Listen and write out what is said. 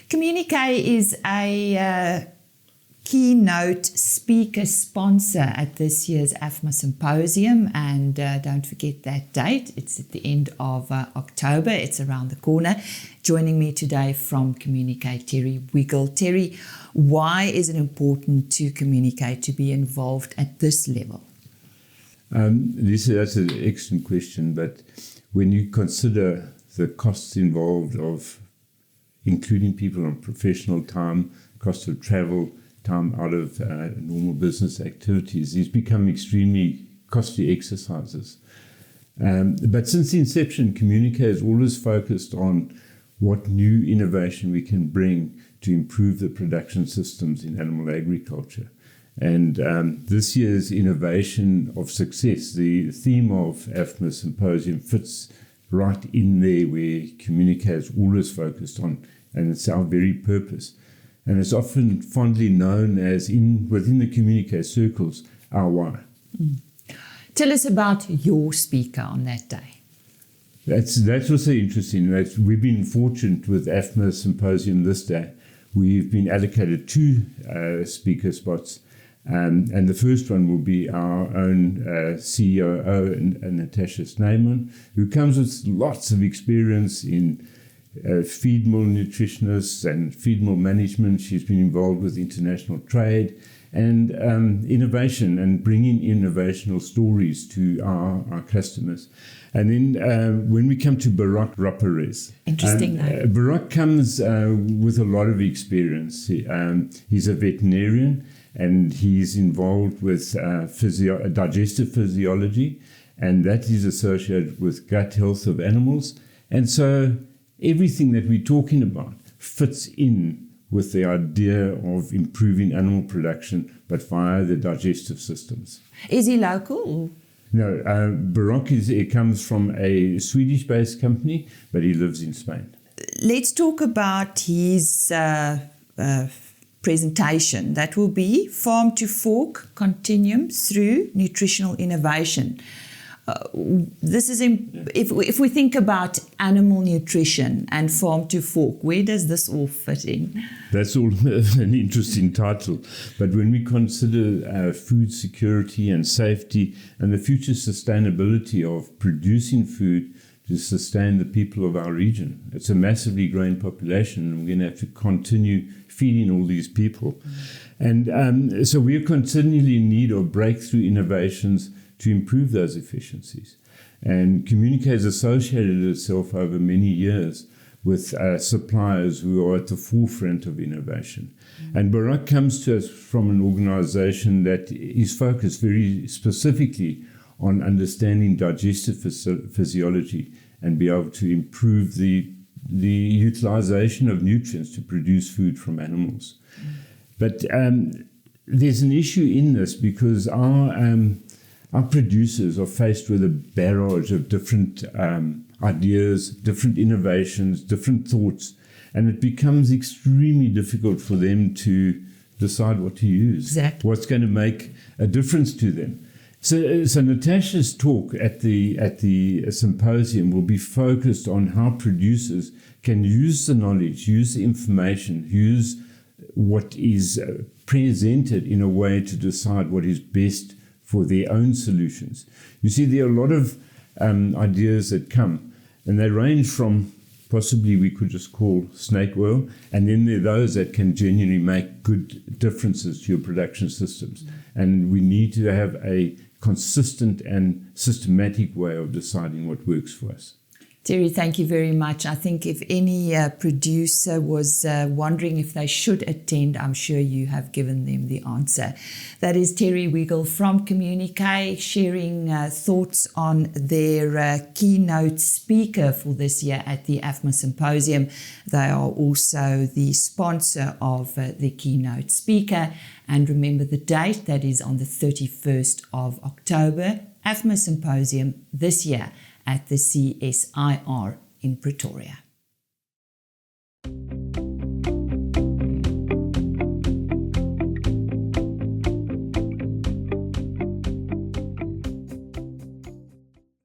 Chemunique is a keynote speaker sponsor at this year's AFMA Symposium, and don't forget that date. It's at the end of October. It's around the corner. Joining me today from Chemunique, Terry Wiggle. Terry, why is it important to Chemunique to be involved at this level? Lisa, that's an excellent question, but when you consider the costs involved of including people on professional time, cost of travel, time out of normal business activities, these become extremely costly exercises. But since the inception, Chemunique has always focused on what new innovation we can bring to improve the production systems in animal agriculture. And this year's innovation of success, the theme of AFMA Symposium fits right in there where Chemunique has always focused on, and it's our very purpose. And it's often fondly known as, within the Chemunique circles, our why. Tell us about your speaker on that day. That's also interesting. We've been fortunate with AFMA Symposium this day. We've been allocated 2 speaker spots. And the first one will be our own COO, Natasha Snyman, who comes with lots of experience in feed mill nutritionists and feed mill management. She's been involved with international trade and innovation and bringing innovational stories to our customers. And then when we come to Barak Raparez. Interesting name. Barak comes with a lot of experience. He's a veterinarian, and he's involved with digestive physiology, and that is associated with gut health of animals. And so everything that we're talking about fits in with the idea of improving animal production, but via the digestive systems. Is he local? No, Barak comes from a Swedish-based company, but he lives in Spain. Let's talk about his presentation. That will be Farm to Fork Continuum through Nutritional Innovation. This is if we think about animal nutrition and farm to fork, where does this all fit in? That's all an interesting title. But when we consider food security and safety and the future sustainability of producing food to sustain the people of our region, it's a massively growing population, and we're going to have to continue feeding all these people. And so we're continually in need of breakthrough innovations to improve those efficiencies. And Chemunique has associated itself over many years with suppliers who are at the forefront of innovation. And Barak comes to us from an organization that is focused very specifically on understanding digestive physiology and be able to improve the utilization of nutrients to produce food from animals. But there's an issue in this because our producers are faced with a barrage of different ideas, different innovations, different thoughts, and it becomes extremely difficult for them to decide what to use, exactly. What's going to make a difference to them. So Natasha's talk at the symposium will be focused on how producers can use the knowledge, use the information, use what is presented in a way to decide what is best for their own solutions. You see, there are a lot of ideas that come, and they range from possibly we could just call snake oil, and then there are those that can genuinely make good differences to your production systems. And we need to have a consistent and systematic way of deciding what works for us. Terry, thank you very much. I think if any producer was wondering if they should attend, I'm sure you have given them the answer. That is Terry Wiggle from Chemunique sharing thoughts on their keynote speaker for this year at the AFMA Symposium. They are also the sponsor of the keynote speaker. And remember the date, that is on the 31st of October, AFMA Symposium this year at the CSIR in Pretoria.